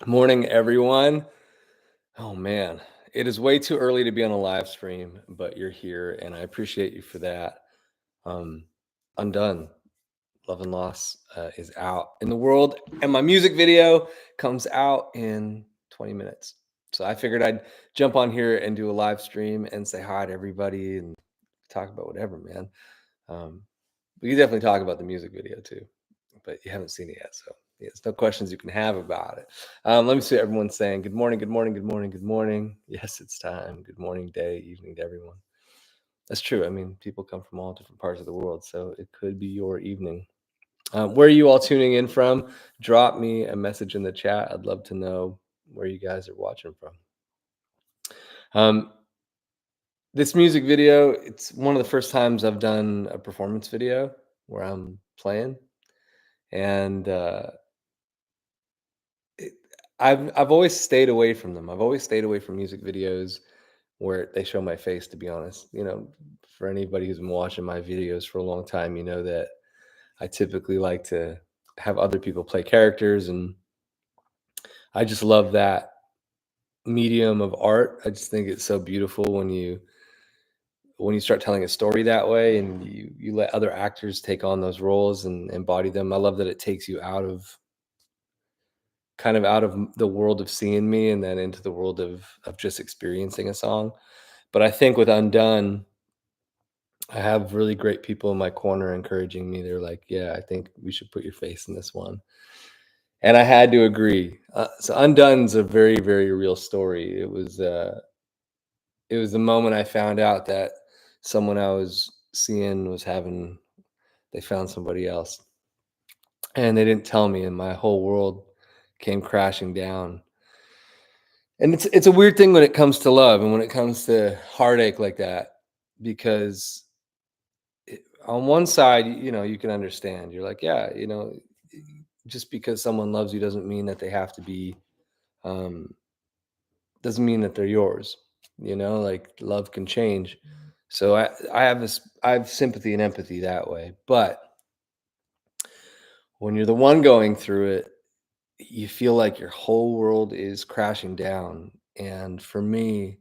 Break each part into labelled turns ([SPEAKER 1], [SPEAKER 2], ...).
[SPEAKER 1] Morning, everyone. Oh man, it is way too early to be on a live stream, but you're here, and I appreciate you for that. Um, Undone, Love and Loss is out in the world, and my music video comes out in 20 minutes. So I figured I'd jump on here and do a live stream and say hi to everybody and talk about whatever, man. Um, we can definitely talk about the music video too, but you haven't seen it yet, so yeah, there's no questions you can have about it. Let me see what everyone's saying. Good morning, good morning, good morning, good morning. Yes, it's time. Good morning, day, evening to everyone. That's true. I mean, people come from all different parts of the world, so it could be your evening. Where are you all tuning in from? Drop me a message in the chat. I'd love to know where you guys are watching from. Um, this music video, it's one of the first times I've done a performance video where I'm playing, and it, I've always stayed away from them. I've always stayed away from music videos where they show my face. To be honest, for anybody who's been watching my videos for a long time, you know that I typically like to have other people play characters, and I just love that medium of art. I just think it's so beautiful when you start telling a story that way, and you let other actors take on those roles and embody them. I love that it takes you out of the world of seeing me and then into the world of just experiencing a song. But I think with Undone, I have really great people in my corner encouraging me. They're like, "Yeah, I think we should put your face in this one." And I had to agree. So Undone's a very, very real story. It was the moment I found out that someone I was seeing they found somebody else, and they didn't tell me, and my whole world came crashing down. And it's a weird thing when it comes to love and when it comes to heartache like that, because on one side, you can understand. You're like, yeah, just because someone loves you doesn't mean that they have to be, um, doesn't mean that they're yours. Like love can change. So I have sympathy and empathy that way. But when you're the one going through it, you feel like your whole world is crashing down. And for me,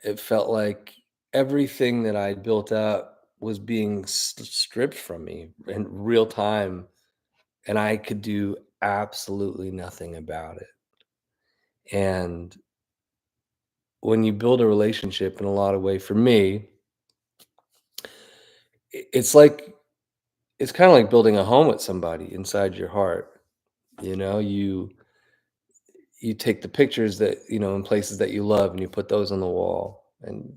[SPEAKER 1] it felt like everything that I built up was being stripped from me in real time, and I could do absolutely nothing about it. And when you build a relationship in a lot of way, for me, it's like it's kind of like building a home with somebody inside your heart. You know, you take the pictures that in places that you love, and you put those on the wall, and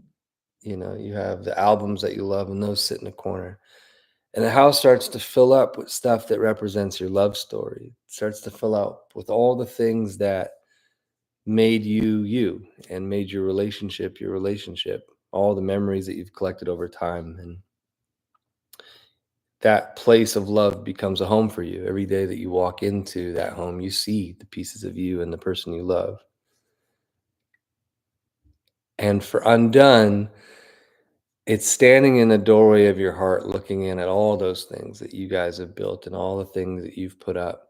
[SPEAKER 1] you have the albums that you love, and those sit in the corner. And the house starts to fill up with stuff that represents your love story. It starts to fill out with all the things that made you you and made your relationship, all the memories that you've collected over time. And that place of love becomes a home for you. Every day that you walk into that home, you see the pieces of you and the person you love. And for Undone, it's standing in the doorway of your heart, looking in at all those things that you guys have built and all the things that you've put up,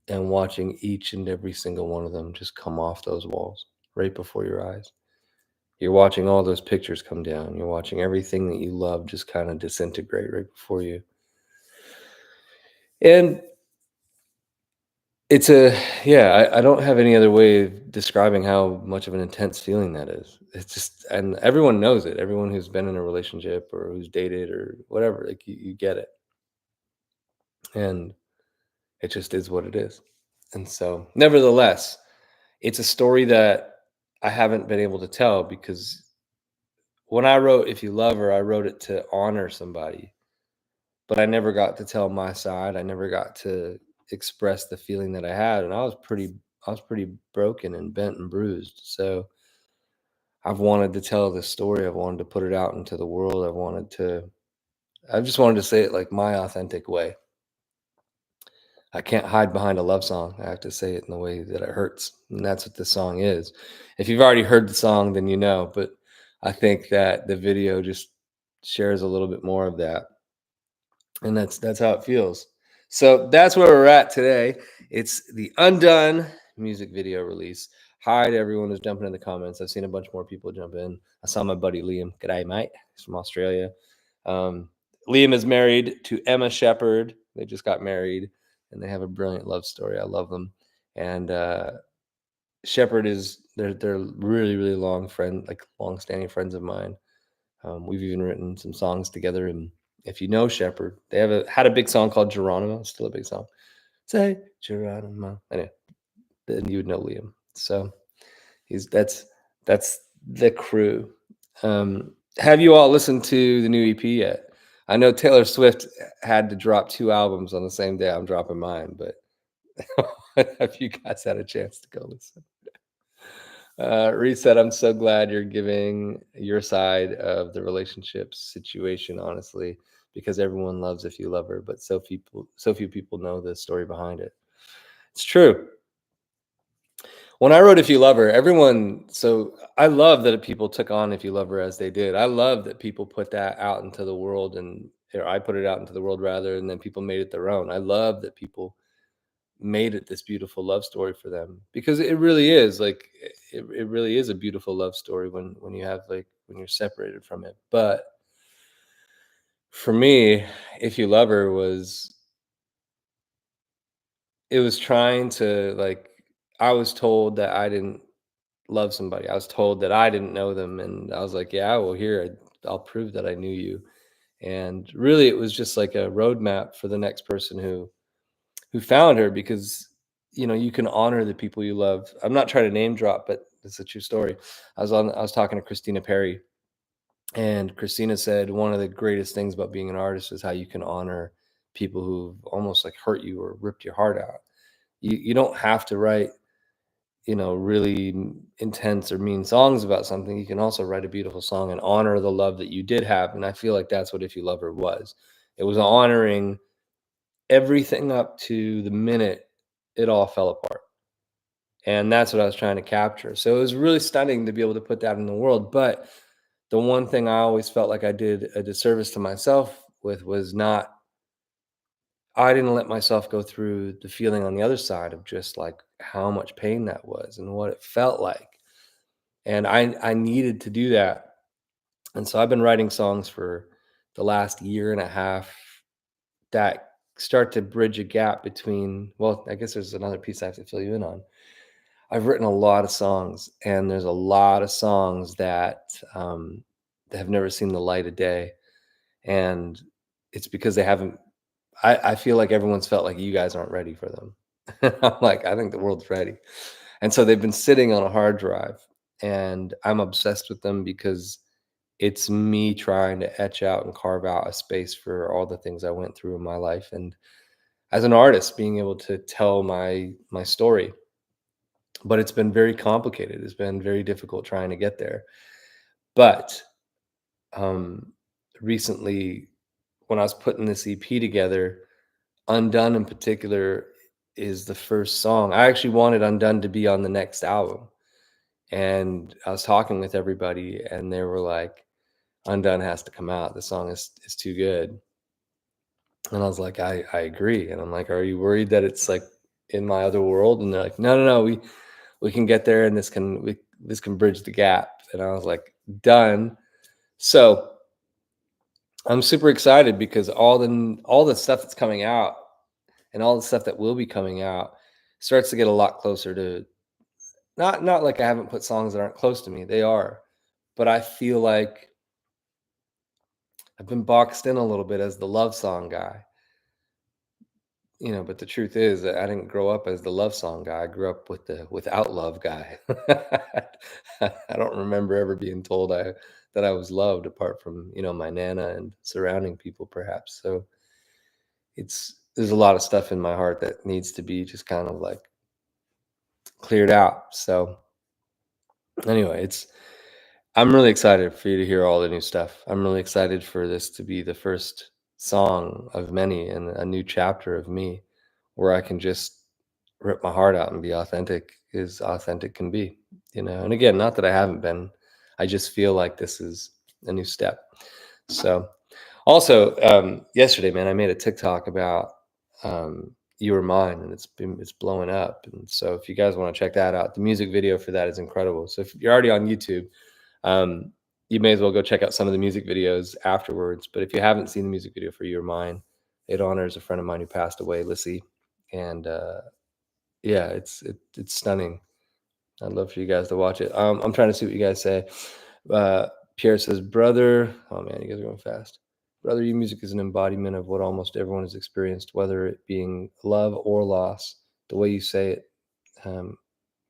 [SPEAKER 1] and watching each and every single one of them just come off those walls right before your eyes. You're watching all those pictures come down. You're watching everything that you love just kind of disintegrate right before you. And it's yeah, I don't have any other way of describing how much of an intense feeling that is. It's just, and everyone knows it. Everyone who's been in a relationship or who's dated or whatever, like you get it. And it just is what it is. And so, nevertheless, it's a story that I haven't been able to tell because when I wrote If You Love Her, I wrote it to honor somebody, but I never got to tell my side. I never got to express the feeling that I had, and I was pretty broken and bent and bruised. So I've wanted to tell this story. I've wanted to put it out into the world. I just wanted to say it like my authentic way. I can't hide behind a love song. I have to say it in the way that it hurts. And that's what this song is. If you've already heard the song, then you know. But I think that the video just shares a little bit more of that. And that's how it feels. So that's where we're at today. It's the Undone music video release. Hi to everyone who's jumping in the comments. I've seen a bunch more people jump in. I saw my buddy Liam. G'day, mate. He's from Australia. Liam is married to Emma Shepherd. They just got married, and they have a brilliant love story. I love them. And Shepherd is they're really really long standing friends of mine. We've even written some songs together. And if you know Shepherd, they had a big song called Geronimo. Still a big song. Say Geronimo. Anyway, then you would know Liam. So he's that's the crew. Have you all listened to the new EP yet? I know Taylor Swift had to drop 2 albums on the same day I'm dropping mine, but have you guys had a chance to go listen? Reset, I'm so glad you're giving your side of the relationship situation, honestly, because everyone loves If You Love Her, but so few people know the story behind it. It's true. When I wrote If You Love Her, so I love that people took on If You Love Her as they did. I love that people put that out into the world, or I put it out into the world rather, and then people made it their own. I love that people made it this beautiful love story for them, because it really is like it really is a beautiful love story when you have when you're separated from it. But for me, If You Love Her was trying to I was told that I didn't love somebody. I was told that I didn't know them, and I was like, yeah, well, here, I'll prove that I knew you. And really it was just like a roadmap for the next person who found her, because you can honor the people you love. I'm not trying to name drop, but it's a true story. I was talking to Christina Perry, and Christina said one of the greatest things about being an artist is how you can honor people who've almost hurt you or ripped your heart out. You don't have to write really intense or mean songs about something. You can also write a beautiful song and honor the love that you did have. And I feel like that's what If You Love Her was. It was honoring everything up to the minute it all fell apart. And that's what I was trying to capture. So it was really stunning to be able to put that in the world. But the one thing I always felt like I did a disservice to myself with was not, I didn't let myself go through the feeling on the other side of just how much pain that was and what it felt like. And I needed to do that. And so I've been writing songs for the last year and a half that start to bridge a gap between, well, I guess there's another piece I have to fill you in on. I've written a lot of songs, and there's a lot of songs that have never seen the light of day. And it's because they haven't, I feel like everyone's felt like you guys aren't ready for them. I'm like, I think the world's ready. And so they've been sitting on a hard drive, and I'm obsessed with them because it's me trying to etch out and carve out a space for all the things I went through in my life. And as an artist, being able to tell my story. But it's been very complicated. It's been very difficult trying to get there. But um, recently, when I was putting this EP together, Undone in particular is the first song. I actually wanted Undone to be on the next album. And I was talking with everybody, and they were like, Undone has to come out. The song is too good. And I was like, I agree. And I'm like, are you worried that it's in my other world? And they're like, no, we can get there, and this can bridge the gap. And I was like, done. So I'm super excited because all the stuff that's coming out and all the stuff that will be coming out starts to get a lot closer to, not like I haven't put songs that aren't close to me. They are. But I feel like I've been boxed in a little bit as the love song guy. But the truth is that I didn't grow up as the love song guy. I grew up with the without love guy. I don't remember ever being told that I was loved apart from, my nana and surrounding people perhaps. So there's a lot of stuff in my heart that needs to be just kind of cleared out. So anyway, I'm really excited for you to hear all the new stuff. I'm really excited for this to be the first song of many and a new chapter of me where I can just rip my heart out and be authentic as authentic can be, And again, not that I haven't been, I just feel like this is a new step. So also, yesterday, man, I made a TikTok about, You Were Mine, and it's blowing up. And so if you guys want to check that out, the music video for that is incredible. So if you're already on YouTube, um, you may as well go check out some of the music videos afterwards. But if you haven't seen the music video for You Were Mine, it honors a friend of mine who passed away, Lissy, and yeah, it's stunning. I'd love for you guys to watch it. I'm trying to see what you guys say. Uh, Pierre says, "Brother, oh man, you guys are going fast. Brother, your music is an embodiment of what almost everyone has experienced, whether it being love or loss. The way you say it um,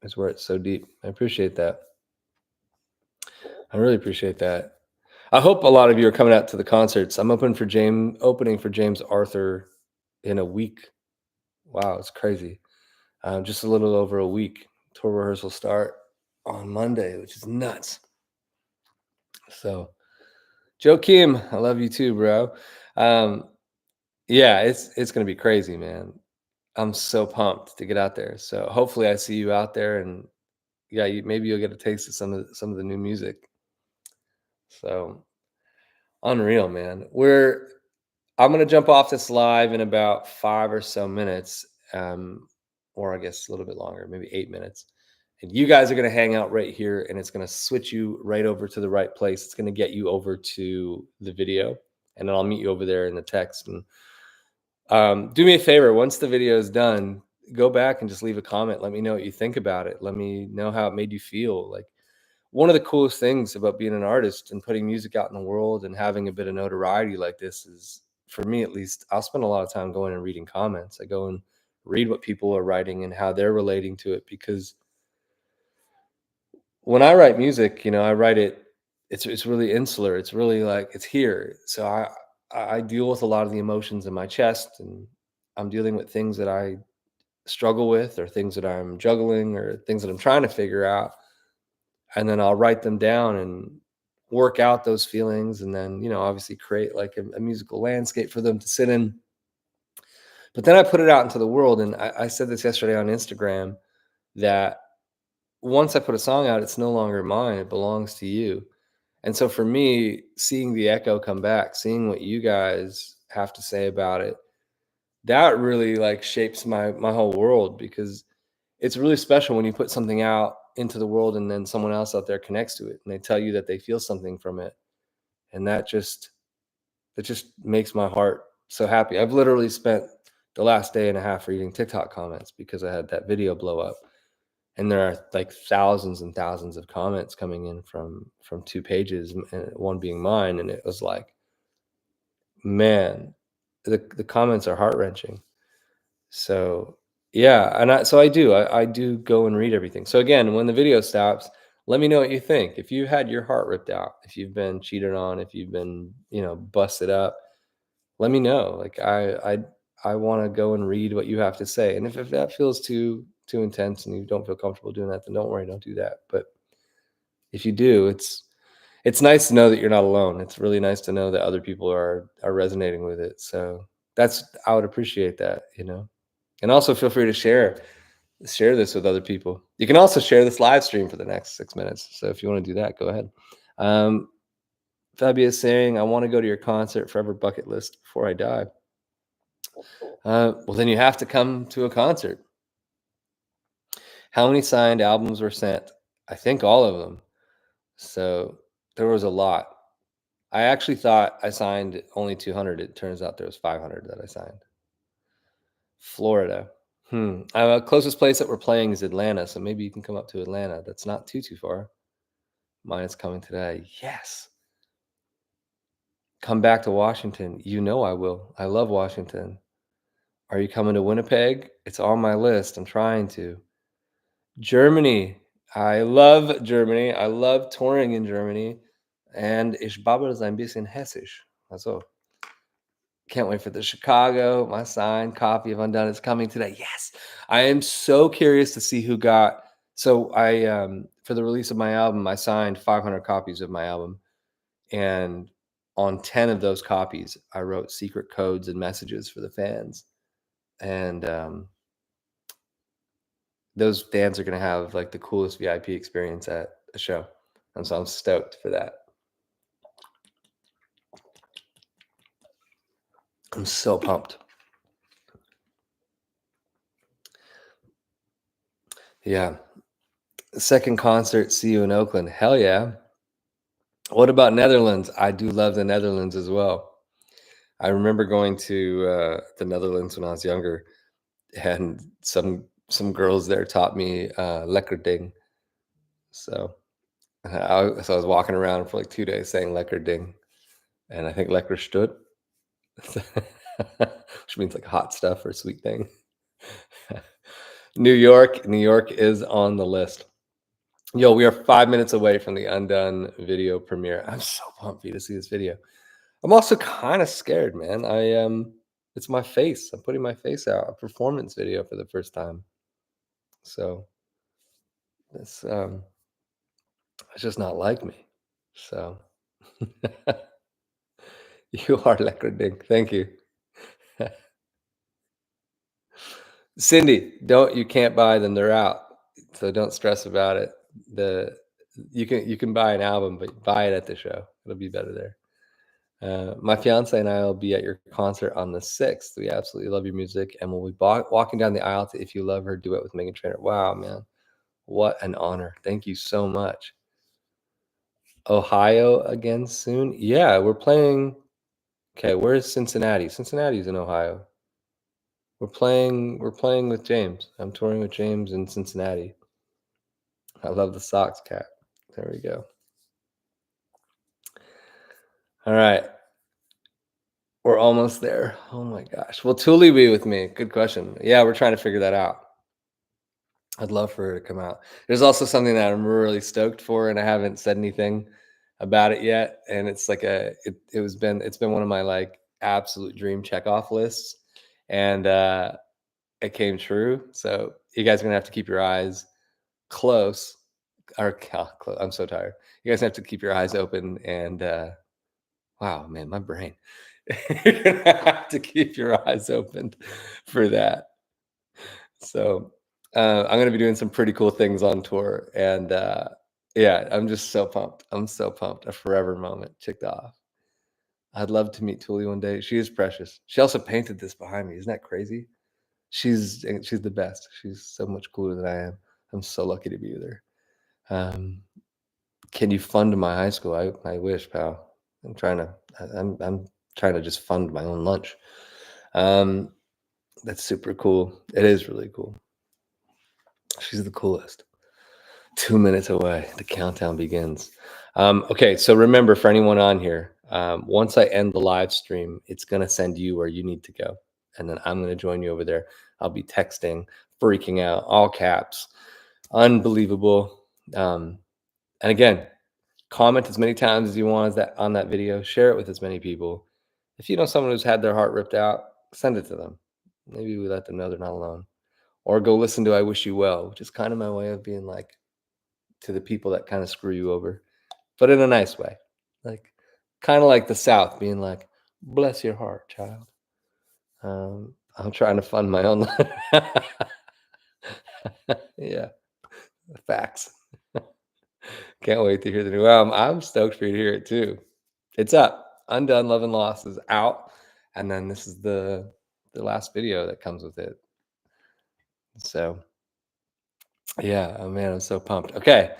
[SPEAKER 1] is where it's so deep." I appreciate that. I really appreciate that. I hope a lot of you are coming out to the concerts. I'm opening for James Arthur in a week. Wow, it's crazy. Just a little over a week. Tour rehearsal start on Monday, which is nuts. So, Joakim, I love you too, bro. Um, yeah, it's gonna be crazy, man. I'm so pumped to get out there. So hopefully I see you out there, and yeah, maybe you'll get a taste of some of the new music. So unreal, man. I'm gonna jump off this live in about 5 or so minutes, or I guess a little bit longer, maybe 8 minutes. And you guys are gonna hang out right here, and it's gonna switch you right over to the right place. It's gonna get you over to the video, and then I'll meet you over there in the text. And do me a favor, once the video is done, go back and just leave a comment. Let me know what you think about it. Let me know how it made you feel. Like, one of the coolest things about being an artist and putting music out in the world and having a bit of notoriety like this is, for me at least, I'll spend a lot of time going and reading comments. I go and read what people are writing and how they're relating to it, because when I write music, I write it. It's really insular. It's really like it's here. So I deal with a lot of the emotions in my chest, and I'm dealing with things that I struggle with, or things that I'm juggling, or things that I'm trying to figure out. And then I'll write them down and work out those feelings, and then obviously create like a musical landscape for them to sit in. But then I put it out into the world, and I said this yesterday on Instagram, that once I put a song out, it's no longer mine, it belongs to you. And so for me, seeing the echo come back, seeing what you guys have to say about it, that really like shapes my whole world, because it's really special when you put something out into the world and then someone else out there connects to it and they tell you that they feel something from it. And that just makes my heart so happy. I've literally spent the last day and a half reading TikTok comments because I had that video blow up. And there are like thousands and thousands of comments coming in from 2 pages, and one being mine. And it was like, man, the comments are heart-wrenching. So yeah, and I do go and read everything. So again, when the video stops, let me know what you think. If you had your heart ripped out, if you've been cheated on, if you've been, busted up, let me know. Like I want to go and read what you have to say. And if that feels too intense and you don't feel comfortable doing that, then don't worry, don't do that. But if you do, it's nice to know that you're not alone. It's really nice to know that other people are resonating with it. So I would appreciate that. And also feel free to share this with other people. You can also share this live stream for the next 6 minutes. So if you want to do that, go ahead. Fabia is saying, I want to go to your concert, forever bucket list before I die. Well, then you have to come to a concert. How many signed albums were sent? I think all of them. So there was a lot. I actually thought I signed only 200. It turns out there was 500 that I signed. Florida. Closest place that we're playing is Atlanta, so maybe you can come up to Atlanta. That's not too far. Mine is coming today. Yes. Come back to Washington. You know I will. I love Washington. Are you coming to Winnipeg? It's on my list. I'm trying to. Germany. I love Germany. I love touring in Germany. And ich babbel ein bisschen hessisch. Also, can't wait for the Chicago. My signed copy of Undone is coming today. Yes. I am so curious to see who got. So for the release of my album, I signed 500 copies of my album. And on 10 of those copies, I wrote secret codes and messages for the fans. And those fans are going to have like the coolest VIP experience at a show. And so I'm stoked for that. I'm so pumped. Yeah. Second concert, see you in Oakland. Hell yeah. What about Netherlands? I do love the Netherlands as well. I remember going to the Netherlands when I was younger, and some girls there taught me lekker ding. So I was walking around for like 2 days saying lekker ding, and I think lekker stood, which means like hot stuff or sweet thing. New York is on the list. Yo, we are 5 minutes away from the Undone video premiere. I'm so pumped for you to see this video. I'm also kind of scared, man. It's my face. I'm putting my face out, a performance video for the first time. So it's it's just not like me. So you are lekker ding. Thank you. Cindy, don't you can't buy them, they're out. So don't stress about it. The you can buy an album, but buy it at the show. It'll be better there. My fiance and I will be at your concert on the 6th. We absolutely love your music, and we'll be walking down the aisle to If You Love Her duet with Megan Trainor. Wow, man. What an honor. Thank you so much. Ohio again soon? Yeah, we're playing. Okay, where's Cincinnati? Cincinnati's in Ohio. We're playing with James. I'm touring with James in Cincinnati. I love the socks cap. There we go. All right. We're almost there. Oh my gosh. Will Thule be with me? Good question. Yeah, we're trying to figure that out. I'd love for her to come out. There's also something that I'm really stoked for, and I haven't said anything about it yet. And it's like it's been one of my like absolute dream check off lists, and it came true. So you guys are gonna have to keep your eyes close. I'm so tired. You guys have to keep your eyes open. And wow, man, my brain. You're gonna have to keep your eyes open for that. So I'm going to be doing some pretty cool things on tour, and yeah, I'm just so pumped. I'm so pumped. A forever moment ticked off. I'd love to meet Tuli one day. She is precious. She also painted this behind me. Isn't that crazy? She's the best. She's so much cooler than I am. I'm so lucky to be with her. Um, can you fund my high school? I wish, pal. I'm trying to. I'm trying to just fund my own lunch. Um, that's super cool. It is really cool. She's the coolest. 2 minutes away. The countdown begins. Okay, so remember, for anyone on here, once I end the live stream, it's going to send you where you need to go. And then I'm going to join you over there. I'll be texting, freaking out, all caps. Unbelievable. And again, comment as many times as you want as that on that video. Share it with as many people. If you know someone who's had their heart ripped out, send it to them. Maybe we let them know they're not alone. Or go listen to I Wish You Well, which is kind of my way of being like, to the people that kind of screw you over, but in a nice way. Like, kind of like the South being like, bless your heart, child. I'm trying to fund my own life. Yeah, facts. Can't wait to hear the new album. I'm stoked for you to hear it too. It's up. Undone, Love and Loss is out. And then this is the last video that comes with it. So yeah, oh man, I'm so pumped. Okay.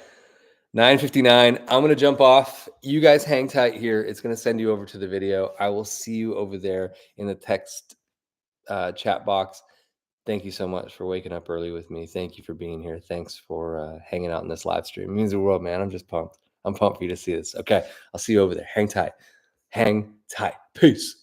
[SPEAKER 1] 9:59. I'm going to jump off. You guys hang tight here. It's going to send you over to the video. I will see you over there in the text chat box. Thank you so much for waking up early with me. Thank you for being here. Thanks for hanging out in this live stream. It means the world, man. I'm just pumped. I'm pumped for you to see this. Okay. I'll see you over there. Hang tight. Hang tight. Peace.